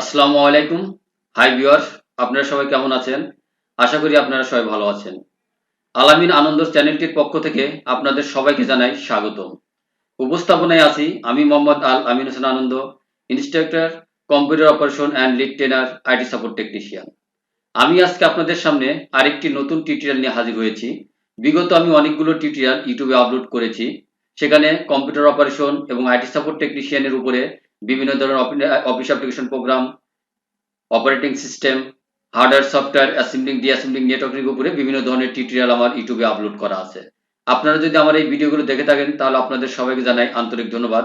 আসসালামু আলাইকুম। Hi viewers, আপনারা সবাই কেমন আছেন? আশা করি আপনারা সবাই ভালো আছেন। আলামিন আনন্দ চ্যানেলটির পক্ষ থেকে আপনাদের সবাইকে জানাই স্বাগতম। উপস্থাপনায় আছি আমি Mohammad Al Amin Hossain Ananda, instructor, computer operation and lead trainer, IT support technician. আমি আজকে আপনাদের সামনে আরেকটি নতুন টিউটোরিয়াল নিয়ে হাজির হয়েছি। বিগত আমি অনেকগুলো টিউটোরিয়াল ইউটিউবে আপলোড করেছি। সেখানে কম্পিউটার অপারেশন এবং আইটি সাপোর্ট টেকনিশিয়ানের উপরে বিভিন্ন ধরনের office application program, operating system, hardware, software, assembling, disassembling, networking উপরে বিভিন্ন ধরনের টিউটোরিয়াল আমার ইউটিউবে আপলোড করা আছে। আপনারা যদি আমার এই ভিডিওগুলো দেখে থাকেন তাহলে আপনাদের সবাইকে জানাই আন্তরিক ধন্যবাদ।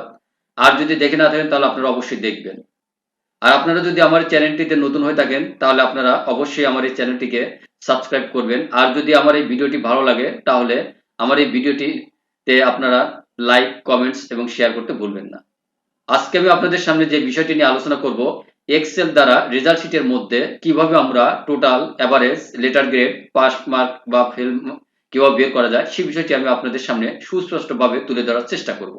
আর যদি দেখে না থাকেন তাহলে আপনারা অবশ্যই দেখবেন। আর আপনারা যদি আমার চ্যানেলটিতে নতুন হয়ে থাকেন তাহলে আপনারা অবশ্যই আমার এই চ্যানেলটিকে সাবস্ক্রাইব করবেন। আর যদি আমার এই ভিডিওটি ভালো লাগে তাহলে আমার এই ভিডিওটিতে আপনারা লাইক, কমেন্টস এবং শেয়ার করতে ভুলবেন না। আজকে আমি আপনাদের সামনে যে বিষয়টি নিয়ে আলোচনা করব, এক্সেল দ্বারা রেজাল্ট শিটের মধ্যে কিভাবে আমরা total, average, letter grade, pass mark বা ফেল কিভাবে বের করা যায় সেই বিষয়টি আমি আপনাদের সামনে সুস্পষ্টভাবে তুলে ধরার চেষ্টা করব।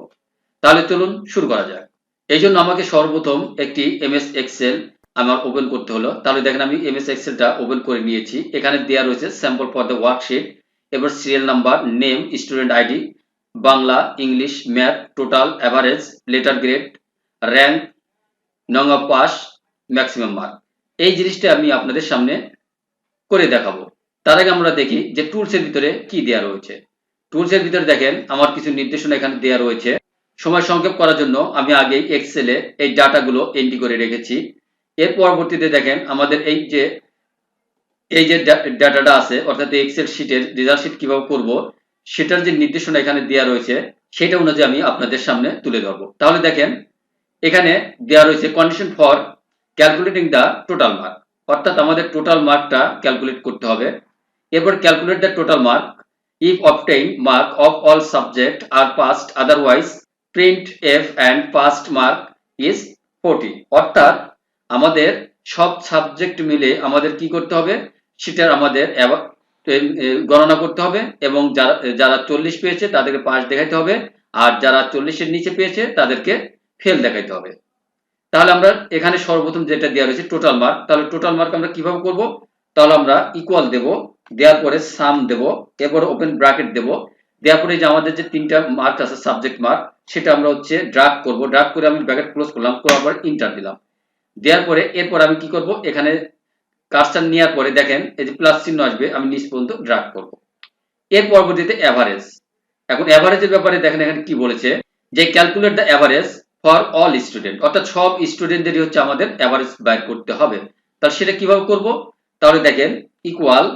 তাহলে চলুন শুরু করা যাক। এই জন্য আমাকে সর্বপ্রথম একটি এমএস এক্সেল আমার ওপেন করতে হলো। তাহলে দেখেন আমি এমএস এক্সেলটা ওপেন করে নিয়েছি। এখানে দেওয়া রয়েছে স্যাম্পল ফর দ্য ওয়ার্কশিট, এবার serial number, name, student ID, Bangla, English, math, total, average, letter grade, rank, নং অফ পাস, ম্যাক্সিমাম মার্ক। এই জিনিসটা আমি আপনাদের সামনে করে দেখাবো। তার আগে আমরা দেখি যে টুলসের ভিতরে কি দেওয়া রয়েছে। টুলসের ভিতরে দেখেন আমার কিছু নির্দেশনা এখানে দেওয়া রয়েছে। সময় সংক্ষেপ করার জন্য আমি আগে এক্সেলে এই ডাটাগুলো এন্ট্রি করে রেখেছি। এর পরবর্তীতে দেখেন আমাদের এই যে ডাটাটা আছে, অর্থাৎ এক্সেল শিটের রেজাল্ট শিট কিভাবে করব সেটার যে নির্দেশনা এখানে দেওয়া রয়েছে সেটা অনুযায়ী আমি আপনাদের সামনে তুলে ধরবো। তাহলে দেখেন এখানে দেওয়া রয়েছে condition for calculating the total mark, অর্থাৎ আমাদের টোটাল মার্কটা ক্যালকুলেট করতে হবে। এরপর calculate the total mark if obtain mark of all subject are passed, otherwise print F and passed mark is 40। অর্থাৎ আমাদের সব সাবজেক্ট মিলে আমাদের কি করতে হবে, সেটার আমাদের গণনা করতে হবে এবং যারা 40 পেয়েছে তাদেরকে পাস দেখাইতে হবে, আর যারা 40-এর নিচে পেয়েছে তাদেরকে ফেল দেখাইতে হবে। তাহলে আমরা এখানে সর্বপ্রথম যেটা দেওয়া রয়েছে টোটাল মার্ক, তাহলে টোটাল মার্ক আমরা কিভাবে করব, তাহলে আমরা ইকুয়াল দেব, দেওয়ার পরে সাম দেব, এরপর ওপেন ব্র্যাকেট দেব, দেওয়ার পরে যে আমাদের যে তিনটা মার্ক আছে সাবজেক্ট মার্ক সেটা আমরা হচ্ছে ড্রাগ করব, ড্রাগ করে আমি ব্র্যাকেট ক্লোজ করলাম, করার পর ইন্টার দিলাম। দেওয়ার পরে এরপর আমি কি করব, এখানে কার্সর নেওয়ার পরে দেখেন এই যে প্লাস চিহ্ন আসবে, আমি নিচ পর্যন্ত ড্রাগ করব। এর পরবর্তীতে এভারেজ। এখন এভারেজের ব্যাপারে দেখেন এখানে কি বলেছে যে calculate the average for all student, অর্থাৎ সব স্টুডেন্টদেরই হচ্ছে আমাদের এভারেজ বের করতে হবে। তাহলে সেটা কিভাবে করব, তাহলে দেখেন ইকুয়াল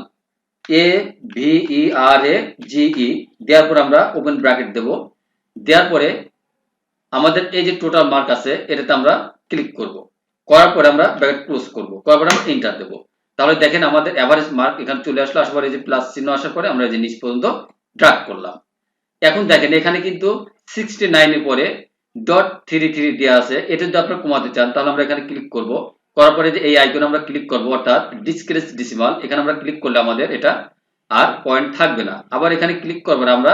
এ ভি ই আর এ জি ই, দেওয়ার পর আমরা ওপেন ব্র্যাকেট দেব, দেওয়ার পরে আমাদের এই যে টোটাল মার্ক আছে এটাতে আমরা ক্লিক করব, করার পরে আমরা ব্র্যাকেট ক্লোজ করব, করার পরে আমরা এন্টার দেব। তাহলে দেখেন আমাদের এভারেজ মার্ক এখানে চলে আসলো, আসার পরে এই যে প্লাস চিহ্ন আসার পরে আমরা এই যে নিচ পর্যন্ত ড্রাগ করলাম। এখন দেখেন এখানে কিন্তু 69 এর পরে .33 দেওয়া আছে, এটা যদি আপনারা কমাতে চান তাহলে আমরা এখানে ক্লিক করব, করার পরে যে এই আইকনে আমরা ক্লিক করব, অর্থাৎ ডিসক্রিস ডেসিমাল, এখানে আমরা ক্লিক করলে আমাদের এটা আর পয়েন্ট থাকবে না। আবার এখানে ক্লিক করব আমরা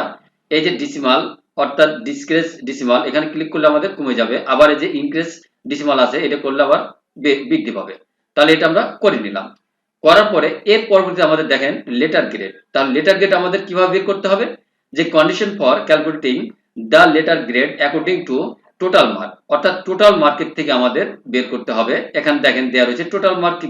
এই যে ডেসিমাল, অর্থাৎ ডিসক্রিস ডেসিমাল, এখানে ক্লিক করলে আমাদের কমে যাবে। আবার এই যে ইনক্রিজ ডেসিমাল আছে এটা করলে আবার বৃদ্ধি পাবে। তাহলে এটা আমরা করে নিলাম। করার পরে এর পরবর্তীতে আমাদের দেখেন লেটার গ্রেড। তাহলে লেটার গ্রেড আমাদের কিভাবে বের করতে হবে, যে condition for calculating the letter grade according to total mark, অর্থাৎ টোটাল মার্কের থেকে আমাদের বের করতে হবে। এখানে দেখেন দেওয়া রয়েছে total mark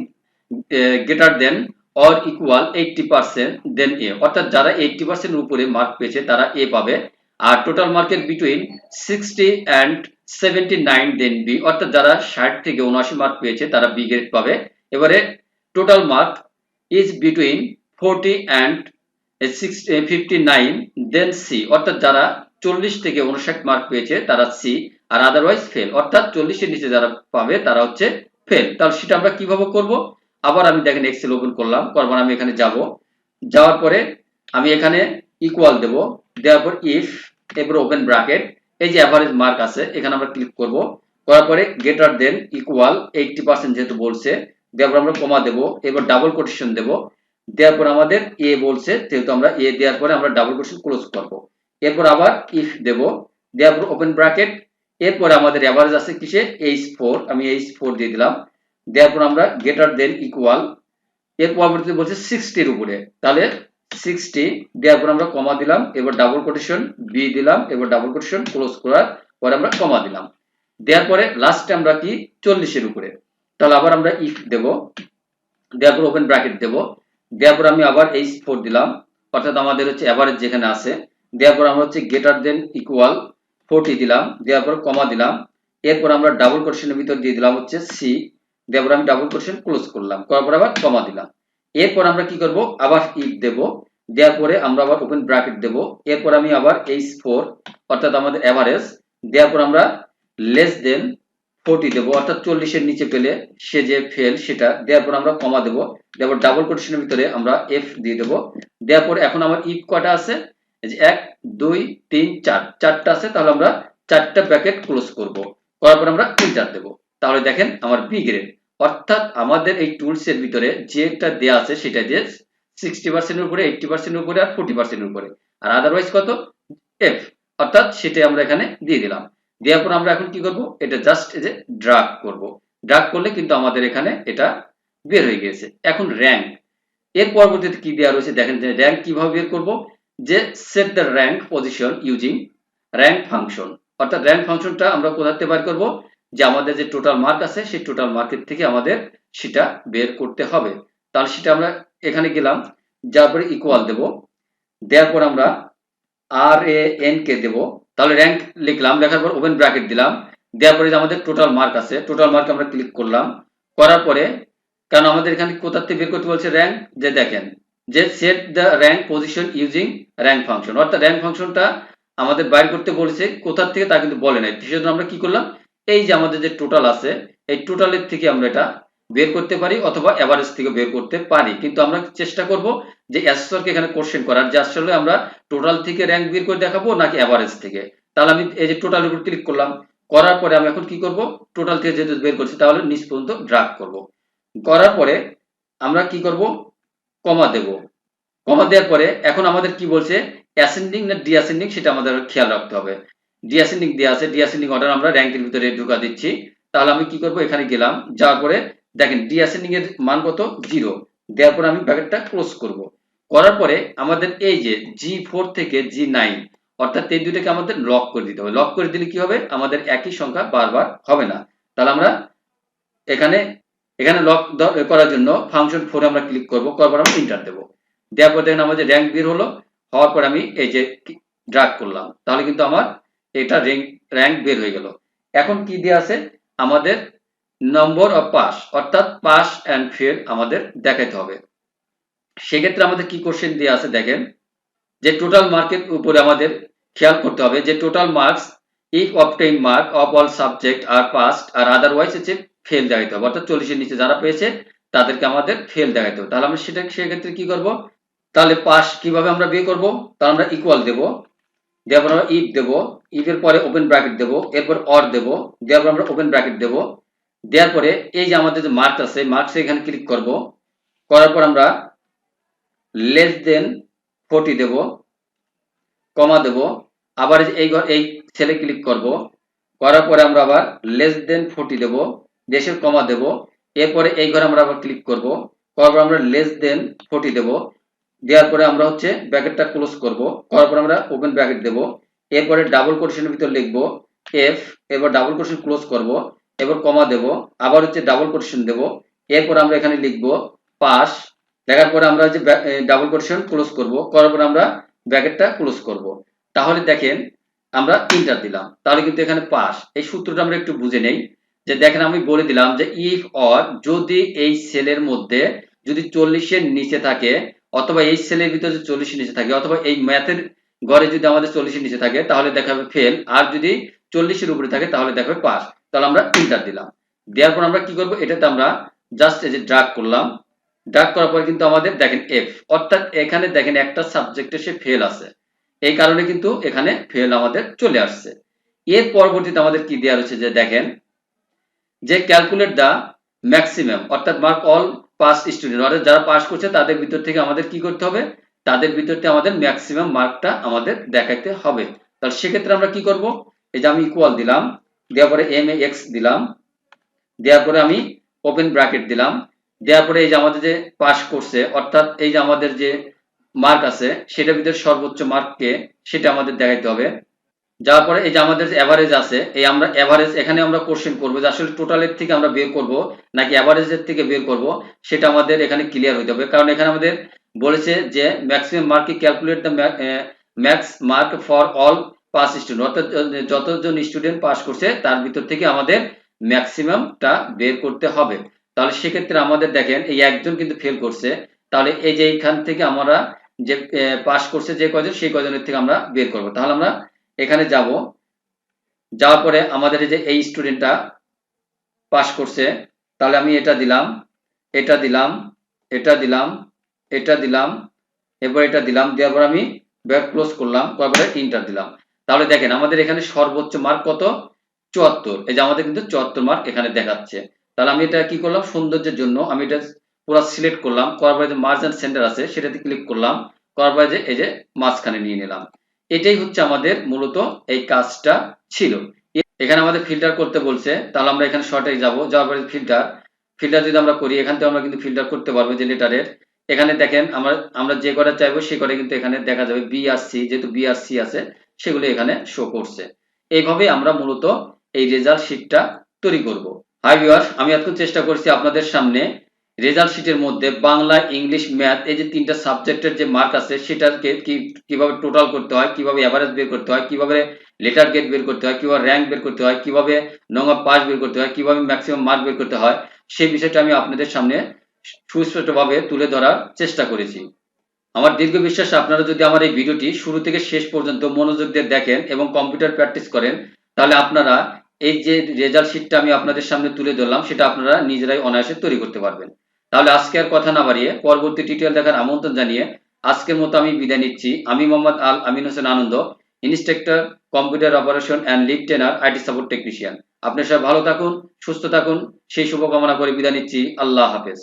greater than or equal 80% দেন এ, অর্থাৎ যারা 80% উপরে মার্ক পেয়েছে তারা এ পাবে, আর টোটাল মার্কের বিটুইন 60 অ্যান্ড 79 দেন বি, অর্থাৎ যারা 60 থেকে 79 মার্ক পেয়েছে তারা বি গ্রেড পাবে। এবারে total mark is between 40 and 59 then C, অর্থাৎ যারা 40 থেকে 59 মার্ক পেয়েছে তারা সি, আর আদারওয়াইজ ফেল, অর্থাৎ 40 এর নিচে যারা পাবে তারা হচ্ছে ফেল। তাহলে সেটা আমরা কিভাবে করব, আবার আমি দেখেন এক্সেল ওপেন করলাম, করবার আমি এখানে যাব, যাওয়ার পরে আমি এখানে ইকুয়াল দেব, দেওয়ার পর ইফ, এরপর ওপেন ব্র্যাকেট, এই যে এভারেজ মার্ক আছে এখানে আমরা ক্লিক করব, করার পরে গ্রেটার দেন ইকুয়াল 80% যেহেতু বলছে, দেওয়ার পর আমরা কমা দেব, এবার ডাবল কোটেশন দেব, দেওয়ার পর আমাদের এ বলছে যেহেতু আমরা এ দেওয়ার পরে আমরা ডাবল কোটেশন ক্লোজ করব, এরপর আবার ইফ দেব, দেওয়ার পর ওপেন ব্র্যাকেট, এরপর আমাদের এভারেজ আছে কিসে H4, আমি H4 দিয়ে দিলাম, দেওয়ার পর আমরা গ্রেটার দেন ইকুয়াল, এর পরবর্তীতে বলছে 60 এর উপরে, তাহলে 60 দেওয়ার পর আমরা কমা দিলাম, এবার ডাবল কোটেশন বি দিলাম, এবার ডাবল কোটেশন ক্লোজ করার পরে আমরা কমা দিলাম, দেওয়ার পরে লাস্টে আমরা কি 40 এর উপরে, তাহলে আবার আমরা ইফ দেব, দেওয়ার পর ওপেন ব্র্যাকেট দেব, দেওয়ার পর আমি আবার H4 দিলাম, অর্থাৎ আমাদের হচ্ছে এভারেজ যেখানে আছে, দেওয়ার পর আমরা হচ্ছে গ্রেটার দেন ইকুয়াল 40 দিলাম, দেওয়ার পর কমা দিলাম, এরপর আমরা ডাবল কোটেশনের ভিতর দিয়ে দিলাম হচ্ছে সি, দেওয়ার পর আমি ডাবল কোটেশন ক্লোজ করলাম, করার পর আবার কমা দিলাম, এরপর আমরা কি করব আবার ইফ দেব, দেওয়ার পরে আমরা আবার ওপেন ব্র্যাকেট দেব, এরপর আমি আবার H4 অর্থাৎ আমাদের এভারেজ, দেওয়ার পর আমরা লেস দেন 40 দেব, অর্থাৎ 40 এর নিচে পেলে সে যে ফেল সেটা, দেওয়ার পর আমরা কমা দেব, দেওয়ার পর ডাবল কোটেশনের ভিতরে আমরা এফ দিয়ে দেব, দেওয়ার পর এখন আমার ইফ কটা আছে, এই যে 1 2 3 4 চারটা আছে, তাহলে আমরা চারটা ব্র্যাকেট ক্লোজ করব, করার পর আমরা এন্টার দেব, তাহলে দেখেন আমার বি গ্রেড, অর্থাৎ আমাদের এই টুলস এর ভিতরে যেটা দেয়া আছে সেটা দিয়ে 60% এর উপরে, 80% এর উপরে আর 40% এর উপরে, আর আদারওয়াইজ কত এফ, অর্থাৎ সেটাই আমরা এখানে দিয়ে দিলাম, দেওয়ার পর আমরা এখন কি করব, এটা জাস্ট এই যে ড্রাগ করব, ড্রাগ করলে কিন্তু আমাদের এখানে এটা বের হয়ে গেছে। এখন র্যাঙ্ক, এর পরবর্তীতে কি দেওয়া রয়েছে দেখেন, যে র্যাঙ্ক কিভাবে বের করব, যে set the rank position using rank function, অর্থাৎ র্যাঙ্ক ফাংশনটা আমরা কোথাতে বের করব, যে আমাদের যে টোটাল মার্ক আছে সেই টোটাল মার্কের থেকে আমাদের সেটা বের করতে হবে, তাহলে সেটা আমরা এখানে গেলাম, যার পরে ইকুয়াল দেব, দেওয়ার পর আমরা RAN কে দেব, তাহলে র্যাঙ্ক লিখলাম, লেখার পর ওপেন ব্র্যাকেট দিলাম, দেওয়ার পরে যে আমাদের টোটাল মার্ক আছে, টোটাল মার্ক আমরা ক্লিক করলাম, করার পরে কারণ আমাদের এখানে কোথা থেকে বের করতে বলছে র্যাঙ্ক, যে দেখেন যে set the rank position using rank function, অর্থাৎ র্যাঙ্ক ফাংশনটা আমাদের বাইর করতে বলেছে, কোথা থেকে তা কিন্তু বলে নাই, সেজন্য আমরা কি করলাম, এই যে আমাদের যে টোটাল আছে এই টোটালের থেকে আমরা এটা বের করতে পারি, অথবা এভারেজ থেকে বের করতে পারি, কিন্তু আমরা চেষ্টা করব যে এসএসকে এখানে কোশ্চেন করার, যে আসলে আমরা টোটাল থেকে র্যাঙ্ক বের করে দেখাবো নাকি এভারেজ থেকে, তাহলে আমি এই যে টোটাল উপর ক্লিক করলাম, করার পরে আমি এখন কি করব, টোটাল থেকে যেহেতু বের করছি তাহলে নিচ পর্যন্ত ড্রাগ করব, করার পরে আমরা কি করব, কমা দেব, কমা দেওয়ার পরে এখন আমাদের কি বলছে অ্যাসেন্ডিং না ডিঅ্যাসেন্ডিং সেটা আমাদের খেয়াল রাখতে হবে, ডিঅ্যাসেন্ডিং দেওয়া আছে, ডিঅ্যাসেন্ডিং অর্ডার আমরা র্যাঙ্কের ভিতরে ঢোকা দিচ্ছি, তাহলে আমি কি করব, এখানে গেলাম, যাওয়ার পরে দেখেন ডিঅ্যাসেন্ডিং এর মান কত 0, দেওয়ার পরে আমি ব্র্যাকেটটা ক্লোজ করব, করার পরে আমাদের এই যে G4 থেকে G9 অর্থাৎ এই দুইটাকে আমাদের লক করে দিতে হবে, লক করে দিলে কি হবে, আমাদের একই সংখ্যা বারবার হবে না, তাহলে আমরা এখানে এখানে লক করার জন্য ফাংশন 4 আমরা ক্লিক করব, করার পর আমরা এন্টার দেব, দেওয়ার পর দেখেন আমাদের র্যাঙ্ক বের হলো, হওয়ার পর আমি এই যে ড্রাগ করলাম, তাহলে কিন্তু আমার এটা র্যাঙ্ক বের হয়ে গেল। এখন কি দেয়া আছে, আমাদের নম্বর অফ পাস, অর্থাৎ পাস এন্ড ফেল আমাদের দেখাতে হবে, সেক্ষেত্রে আমাদের কি কোশ্চেন দেয়া আছে দেখেন, যে টোটাল মার্কের উপরে আমাদের খেয়াল করতে হবে, যে total marks if obtain mark of all subject are passed আর আদারওয়াইজ হচ্ছে ফেল দেখাতে হবে, অর্থাৎ 40 এর নিচে যারা পেয়েছে তাদেরকে আমাদের ফেল দেখাতে হবে, তাহলে আমরা সেটা সেক্ষেত্রে কি করব, তাহলে পাস কিভাবে আমরা বের করব, তাহলে আমরা ইকুয়াল দেব, দেওয়ার পর আমরা ইফ দেব, ইফ এর পরে ওপেন ব্র্যাকেট দেব, এরপর অর দেব, দেওয়ার পর আমরা ওপেন ব্র্যাকেট দেব, দেওয়ার পরে এই যে আমাদের যে মার্ক আছে মার্কসে এখানে ক্লিক করব, করার পর আমরা লেস দেন 40 দেব, কমা দেব, আবার এই সেলে ক্লিক করব, করার পরে আমরা আবার লেস দেন 40 দেব, দেশের কমা দেব, এরপরে এই ঘরে আমরা আবার ক্লিক করব, করার পর আমরা লেস দেন 40 দেব, দেওয়ার পরে আমরা হচ্ছে ব্র্যাকেটটা ক্লোজ করব, করার পর আমরা ওপেন ব্র্যাকেট দেব, এরপরে ডাবল কোটেশনের ভিতর লিখব এফ, এরপর ডাবল কোটেশন ক্লোজ করব, এরপর কমা দেব, আবার হচ্ছে ডাবল কোটেশন দেব, এরপর আমরা এখানে লিখব পাস, লেখার পরে আমরা যে ডাবল কোটেশন ক্লোজ করব, করার পর আমরা ব্র্যাকেটটা ক্লোজ করব, তাহলে দেখেন আমরা এন্টার দিলাম, তাহলে কিন্তু এখানে পাস, এই সূত্রটা আমরা একটু বুঝে নেই, যে দেখেন আমি বলে দিলাম যে ইফ অর যদি এই সেলের মধ্যে যদি 40 এর নিচে থাকে, অথবা এই সেলের ভিতরে যদি 40 এর নিচে থাকে, অথবা এই ম্যাথের ঘরে যদি আমাদের 40 এর নিচে থাকে তাহলে দেখাবে ফেল, আর যদি 40 এর উপরে থাকে তাহলে দেখাবে পাস, তাহলে আমরা এন্টার দিলাম, দেওয়ার পর আমরা কি করব, এটাতে আমরা জাস্ট এই যে ড্রাগ করলাম, ড্রাগ করার পর কিন্তু আমাদের দেখেন এফ, অর্থাৎ এখানে দেখেন একটা সাবজেক্টে সে ফেল আছে, এই কারণে কিন্তু এখানে ফেল আমাদের চলে আসছে। এর পরবর্তীতে আমাদের কি দেওয়া রয়েছে, যে দেখেন যে ক্যালকুলেট দা ম্যাক্সিমাম, অর্থাৎ মার্ক অল পাস স্টুডেন্ট, অর্থাৎ যারা পাস করছে তাদের ভিতর থেকে আমাদের কি করতে হবে, তাদের ভিতর থেকে আমাদের ম্যাক্সিমাম মার্কটা আমাদের দেখাইতে হবে, তাহলে সেক্ষেত্রে আমরা কি করব, এই যে আমি ইকুয়াল দিলাম, দেওয়ার পরে MAX দিলাম, দেওয়ার পরে আমি ওপেন ব্র্যাকেট দিলাম, দেওয়ার পরে এই যে আমাদের যে পাস করছে অর্থাৎ এই যে আমাদের যে মার্ক আছে সেটার ভিতরে সর্বোচ্চ মার্ককে সেটা আমাদের দেখাইতে হবে। যাওয়ার পরে এই যে আমাদের যে এভারেজ আছে, এই আমরা এভারেজ এখানে আমরা কোশ্চেন করবো যে আসলে টোটালের থেকে আমরা বের করব নাকি এভারেজের থেকে বের করব, সেটা আমাদের এখানে ক্লিয়ার হতে হবে। কারণ এখানে আমাদের বলেছে যে maximum mark calculate the max mark for all pass student, অর্থাৎ যতজন স্টুডেন্ট পাস করছে তার ভিতর থেকে আমাদের ম্যাক্সিমামটা বের করতে হবে। তাহলে সেক্ষেত্রে আমাদের দেখেন এই একজন কিন্তু ফেল করছে, তাহলে এই যে এইখান থেকে আমরা যে পাস করছে যে কয়জন সেই কয়জনের থেকে আমরা বের করব। তাহলে আমরা এখানে যাব, যাওয়ার পরে আমাদের এই যে এই স্টুডেন্টটা পাস করছে, তাহলে আমি এটা দিলাম, এটা দিলাম, এটা দিলাম, এটা দিলাম, এরপর এটা দিলাম, দেওয়ার পর আমি ব্যাক ক্লোজ করলাম, তারপরে ইন্টার দিলাম। তাহলে দেখেন আমাদের এখানে সর্বোচ্চ মার্ক কত, 74। এই যে আমাদের কিন্তু 74 মার্ক এখানে দেখাচ্ছে। তাহলে আমি এটা কি করলাম, সৌন্দর্যের জন্য আমি এটা পুরো সিলেক্ট করলাম, করার পরে যে মার্জ এন্ড সেন্টার আছে সেটাতে ক্লিক করলাম, করার পরে যে এই যে মাঝখানে নিয়ে নিলাম। এটাই হচ্ছে আমাদের মূলত এই কাজটা ছিল। এখানে আমাদের ফিল্টার করতে বলছে, তাহলে আমরা এখানে শর্টে যাব, যাওয়ার পরে ফিল্টার, ফিল্টার যদি আমরা করি এখান থেকে আমরা কিন্তু ফিল্টার করতে পারবো যে লেটারের। এখানে দেখেন আমরা যে কটা চাইবো সে কটা কিন্তু এখানে দেখা যাবে, বি আর সি, যেহেতু বি আর সি আছে সেগুলো এখানে শো করছে। এইভাবে আমরা মূলত এই রেজাল্ট শিটটা তৈরি করব। হাই ভিউয়ার্স, আমি এতক্ষণ চেষ্টা করছি আপনাদের সামনে রেজাল্ট শিটের মধ্যে বাংলা, ইংলিশ, ম্যাথ এই যে তিনটা সাবজেক্টের যে মার্ক আছে সেটাকে কিভাবে টোটাল করতে হয়, কিভাবে এভারেজ বের করতে হয়, কিভাবে লেটার গেট বের করতে হয়, কিভাবে র্যাঙ্ক বের করতে হয়, কিভাবে নং অফ পাস বের করতে হয়, কিভাবে ম্যাক্সিমাম মার্ক বের করতে হয়, সেই বিষয়টা আমি আপনাদের সামনে সুস্পষ্টভাবে তুলে ধরার চেষ্টা করেছি। আমার দীর্ঘ বিশ্বাস আপনারা যদি আমার এই ভিডিওটি শুরু থেকে শেষ পর্যন্ত মনোযোগ দিয়ে দেখেন এবং কম্পিউটার প্র্যাকটিস করেন, তাহলে আপনারা এই যে রেজাল্ট শিটটা আমি আপনাদের সামনে তুলে ধরলাম সেটা আপনারা নিজেরাই অনায়াসে তৈরি করতে পারবেন। তাহলে আজকে আর কথা না বাড়িয়ে পরবর্তী টিউটোরিয়াল দেখার আমন্ত্রণ জানিয়ে আজকের মতো আমি বিদায় নিচ্ছি। আমি Mohammad Al Amin Hossain Ananda, instructor, computer operation and lead trainer, IT support technician. আপনি সবাই ভালো থাকুন, সুস্থ থাকুন, সেই শুভকামনা করে বিদায় নিচ্ছি। আল্লাহ হাফেজ।